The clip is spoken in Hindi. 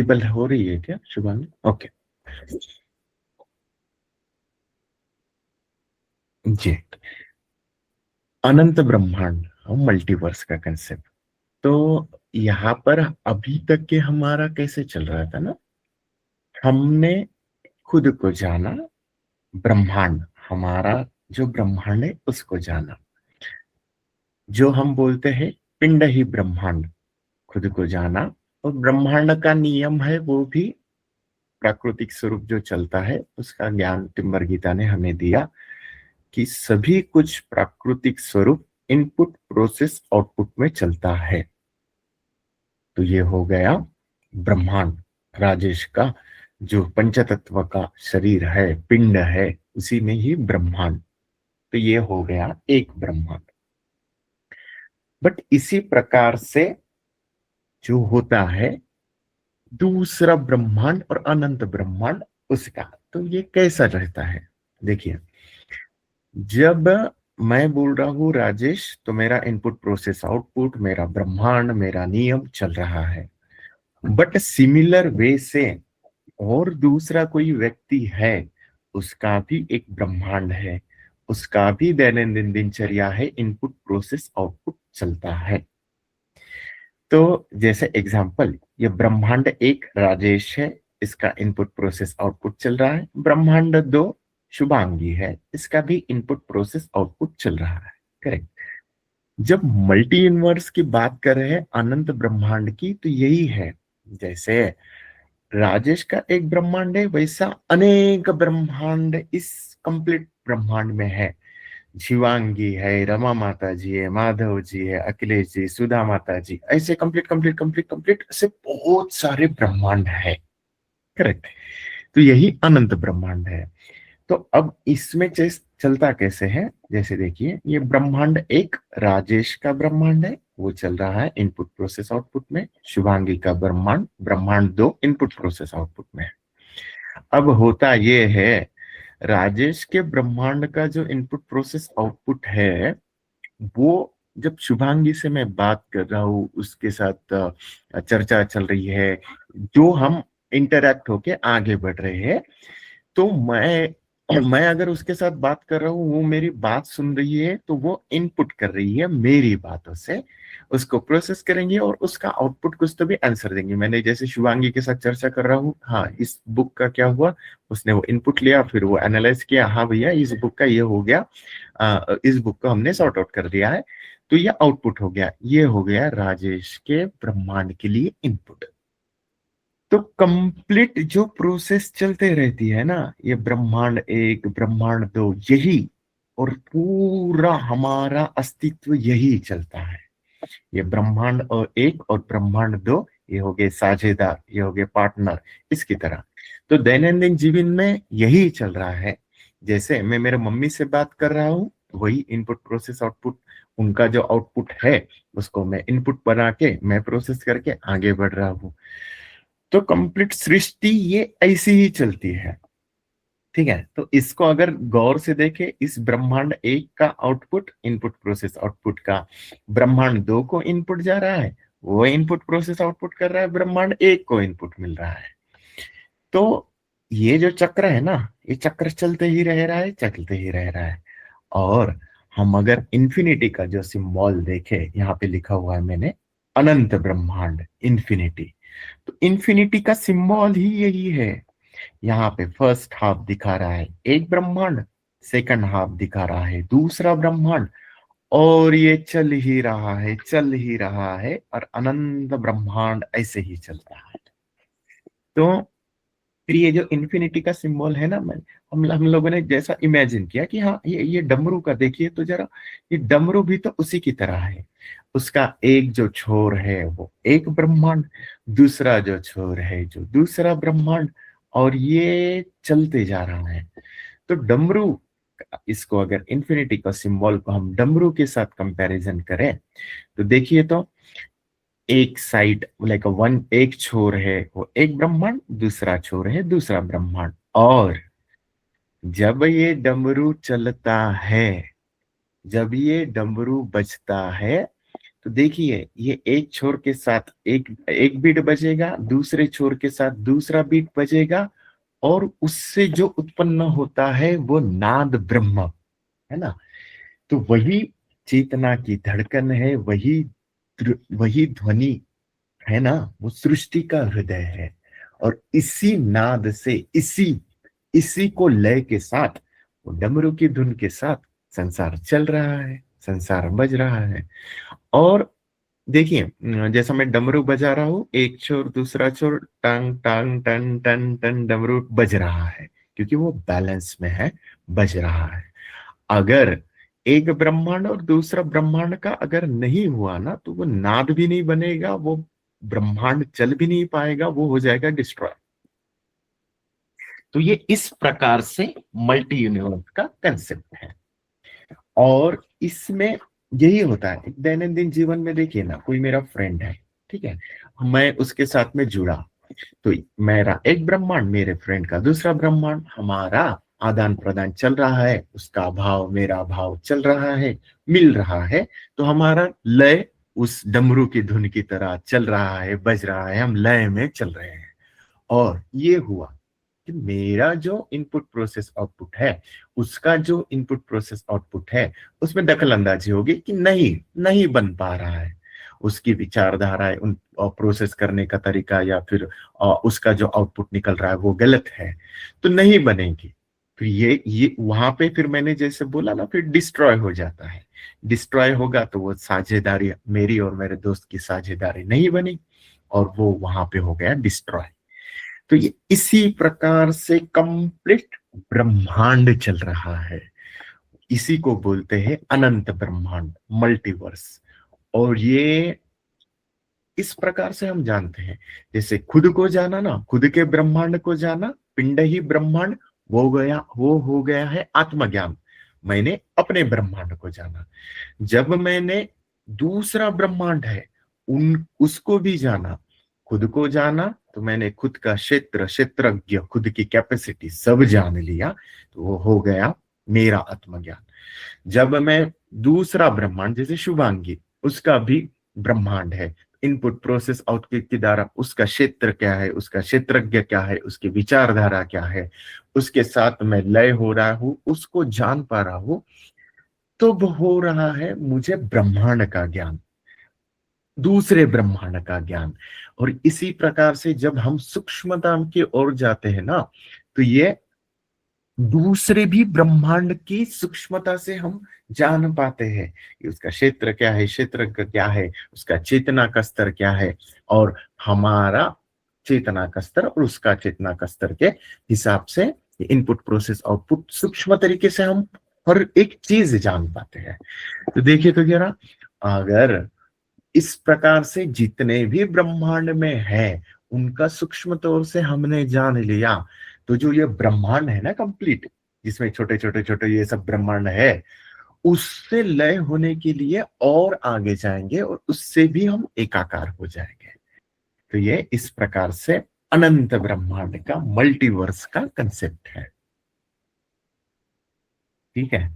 टेबल हो रही है क्या शुभांगी? ओके जी। अनंत ब्रह्मांड, मल्टीवर्स का कंसेप्ट। तो यहाँ पर अभी तक के हमारा कैसे चल रहा था ना, हमने खुद को जाना, ब्रह्मांड, हमारा जो ब्रह्मांड है उसको जाना, जो हम बोलते हैं पिंड ही ब्रह्मांड, खुद को जाना। और ब्रह्मांड का नियम है वो भी प्राकृतिक स्वरूप जो चलता है उसका ज्ञान टिम्बर गीता ने हमें दिया, कि सभी कुछ प्राकृतिक स्वरूप इनपुट प्रोसेस आउटपुट में चलता है। तो ये हो गया ब्रह्मांड, राजेश का जो पंचतत्व का शरीर है, पिंड है, उसी में ही ब्रह्मांड। तो ये हो गया एक ब्रह्मांड। बट इसी प्रकार से जो होता है दूसरा ब्रह्मांड और अनंत ब्रह्मांड, उसका तो ये कैसा रहता है? देखिए, जब मैं बोल रहा हूं राजेश, तो मेरा इनपुट प्रोसेस आउटपुट, मेरा ब्रह्मांड, मेरा नियम चल रहा है। बट सिमिलर वे से और दूसरा कोई व्यक्ति है, उसका भी एक ब्रह्मांड है, उसका भी दैनंदिन दिनचर्या है, इनपुट प्रोसेस आउटपुट चलता है। तो जैसे एग्जांपल, ये ब्रह्मांड एक राजेश है, इसका इनपुट प्रोसेस आउटपुट चल रहा है। ब्रह्मांड दो शुभांगी है, इसका भी इनपुट प्रोसेस आउटपुट चल रहा है। करेक्ट। जब मल्टी यूनिवर्स की बात कर रहे हैं अनंत ब्रह्मांड की, तो यही है। जैसे राजेश का एक ब्रह्मांड है, वैसा अनेक ब्रह्मांड इस कंप्लीट ब्रह्मांड में है। शिवांगी है, रमा माता जी है, माधव जी है, अखिलेश जी, सुधा माता जी, ऐसे कंप्लीट कंप्लीट कंप्लीट कंप्लीट ऐसे बहुत सारे ब्रह्मांड है। करेक्ट। तो यही अनंत ब्रह्मांड है। तो अब इसमें चलता कैसे है? जैसे देखिए, ये ब्रह्मांड एक राजेश का ब्रह्मांड है, वो चल रहा है इनपुट प्रोसेस आउटपुट में। शुभांगी का ब्रह्मांड, ब्रह्मांड दो, इनपुट प्रोसेस आउटपुट में है। अब होता ये है, राजेश के ब्रह्मांड का जो इनपुट प्रोसेस आउटपुट है, वो जब शुभांगी से मैं बात कर रहा हूँ, उसके साथ चर्चा चल रही है, जो हम इंटरैक्ट होके आगे बढ़ रहे हैं, तो मैं अगर उसके साथ बात कर रहा हूँ, वो मेरी बात सुन रही है, तो वो इनपुट कर रही है मेरी बातों से, उसको प्रोसेस करेंगे और उसका आउटपुट कुछ तो भी आंसर देंगे। मैंने जैसे शिवांगी के साथ चर्चा कर रहा हूँ, हाँ इस बुक का क्या हुआ, उसने वो इनपुट लिया, फिर वो एनालाइज किया, हाँ भैया इस बुक का ये हो गया, इस बुक को हमने सॉर्ट आउट कर दिया है, तो ये आउटपुट हो गया। ये हो गया राजेश के ब्रह्मांड के लिए इनपुट। तो कंप्लीट जो प्रोसेस चलते रहती है ना, ये ब्रह्मांड एक, ब्रह्मांड दो, यही, और पूरा हमारा अस्तित्व यही चलता है। ये ब्रह्मांड और एक और ब्रह्मांड दो, ये हो गए साझेदार, ये हो गए पार्टनर, इसकी तरह। तो दैनंदिन जीवन में यही चल रहा है। जैसे मैं मेरे मम्मी से बात कर रहा हूँ, वही इनपुट प्रोसेस आउटपुट, उनका जो आउटपुट है उसको मैं इनपुट बना के मैं प्रोसेस करके आगे बढ़ रहा हूँ। तो कंप्लीट सृष्टि ये ऐसी ही चलती है। ठीक है, तो इसको अगर गौर से देखें, इस ब्रह्मांड एक का आउटपुट, इनपुट प्रोसेस आउटपुट का, ब्रह्मांड दो को इनपुट जा रहा है, वो इनपुट प्रोसेस आउटपुट कर रहा है, ब्रह्मांड एक को इनपुट मिल रहा है। तो ये जो चक्र है ना, ये चक्र चलते ही रह रहा है, चलते ही रह रहा है। और हम अगर इंफिनिटी का जो सिंबल देखें, यहाँ पे लिखा हुआ है मैंने, अनंत ब्रह्मांड, इंफिनिटी। तो इंफिनिटी का सिंबल ही यही है। यहाँ पे फर्स्ट हाफ दिखा रहा है एक ब्रह्मांड, सेकंड हाफ दिखा रहा है दूसरा ब्रह्मांड, और ये चल ही रहा है, चल ही रहा है, और अनंत ब्रह्मांड ऐसे ही चलता है। तो फिर ये जो इन्फिनिटी का सिंबल है ना, मैं हम लोगों ने जैसा इमेजिन किया कि हाँ ये डमरू का देखिए तो जरा, ये डमरू भी तो उसी की तरह है। उसका एक जो छोर है वो एक ब्रह्मांड, दूसरा जो छोर है जो दूसरा ब्रह्मांड, और ये चलते जा रहा है। तो डमरू, इसको अगर इन्फिनिटी का सिंबल को हम डमरू के साथ कंपैरिजन करें, तो देखिए तो एक साइड लाइक वन, एक छोर है वो एक ब्रह्मांड, दूसरा छोर है दूसरा ब्रह्मांड। और जब ये डमरू चलता है, जब ये डमरू बजता है, तो देखिए ये एक छोर के साथ एक एक बीट बजेगा, दूसरे छोर के साथ दूसरा बीट बजेगा, और उससे जो उत्पन्न होता है वो नाद ब्रह्म है ना। तो वही चेतना की धड़कन है, वही ध्वनि है ना, वो सृष्टि का हृदय है। और इसी नाद से, इसी इसी को लय के साथ, वो डमरू की धुन के साथ संसार चल रहा है, संसार बज रहा है। और देखिए जैसा मैं डमरू बजा रहा हूं, एक छोर दूसरा छोर, टंग टंग टन टन टन डमरू बज रहा है, क्योंकि वो बैलेंस में है, बज रहा है। अगर एक ब्रह्मांड और दूसरा ब्रह्मांड का अगर नहीं हुआ ना, तो वो नाद भी नहीं बनेगा, वो ब्रह्मांड चल भी नहीं पाएगा, वो हो जाएगा डिस्ट्रॉय। तो ये इस प्रकार से मल्टी यूनिवर्स का कंसेप्ट है। और इसमें यही होता है दैनंदिन जीवन में। देखिए ना, कोई मेरा फ्रेंड है, ठीक है, मैं उसके साथ में जुड़ा, तो मेरा एक ब्रह्मांड, मेरे फ्रेंड का दूसरा ब्रह्मांड, हमारा आदान प्रदान चल रहा है, उसका भाव मेरा भाव चल रहा है, मिल रहा है। तो हमारा लय उस डमरू की धुन की तरह चल रहा है, बज रहा है, हम लय में चल रहे हैं। और ये हुआ कि मेरा जो इनपुट प्रोसेस आउटपुट है, उसका जो इनपुट प्रोसेस आउटपुट है, उसमें दखल अंदाजी होगी कि नहीं, नहीं बन पा रहा है। उसकी विचारधारा है, उन प्रोसेस करने का तरीका, या फिर उसका जो आउटपुट निकल रहा है वो गलत है, तो नहीं बनेगी। फिर ये वहां पे फिर मैंने जैसे बोला ना, फिर डिस्ट्रॉय हो जाता है। डिस्ट्रॉय होगा तो वो साझेदारी, मेरी और मेरे दोस्त की साझेदारी नहीं बनी, और वो वहां पे हो गया डिस्ट्रॉय। तो ये इसी प्रकार से कंप्लीट ब्रह्मांड चल रहा है। इसी को बोलते हैं अनंत ब्रह्मांड, मल्टीवर्स। और ये इस प्रकार से हम जानते हैं, जैसे खुद को जाना ना, खुद के ब्रह्मांड को जाना, पिंड ही ब्रह्मांड, वो हो गया है आत्मज्ञान। मैंने अपने ब्रह्मांड को जाना। जब मैंने दूसरा ब्रह्मांड है, उन उसको भी जाना, खुद को जाना, तो मैंने खुद का क्षेत्र, क्षेत्रज्ञ, खुद की कैपेसिटी सब जान लिया, तो वो हो गया मेरा आत्मज्ञान। जब मैं दूसरा ब्रह्मांड, जैसे शुभांगी, उसका भी ब्रह्मांड है, इनपुट प्रोसेस आउटपुट के द्वारा उसका क्षेत्र क्या है, उसका क्षेत्रज्ञ क्या है, उसकी विचारधारा क्या है, उसके साथ मैं लय हो रहा हूं, उसको जान पा रहा हूं, तो हो रहा है मुझे ब्रह्मांड का ज्ञान, दूसरे ब्रह्मांड का ज्ञान। और इसी प्रकार से जब हम सूक्ष्मता की ओर जाते हैं ना, तो ये दूसरे भी ब्रह्मांड की सूक्ष्मता से हम जान पाते हैं कि उसका क्षेत्र क्या है, क्षेत्र क्या है, उसका चेतना का स्तर क्या है, और हमारा चेतना का स्तर और उसका चेतना का स्तर के हिसाब से इनपुट प्रोसेस आउटपुट सूक्ष्म तरीके से हम हर एक चीज जान पाते हैं। तो देखिए तो जरा, अगर इस प्रकार से जितने भी ब्रह्मांड में है, उनका सूक्ष्म तौर से हमने जान लिया, तो जो ये ब्रह्मांड है ना कंप्लीट, जिसमें छोटे छोटे छोटे ये सब ब्रह्मांड है, उससे लय होने के लिए और आगे जाएंगे, और उससे भी हम एकाकार हो जाएंगे। तो ये इस प्रकार से अनंत ब्रह्मांड का, मल्टीवर्स का कंसेप्ट है। ठीक है।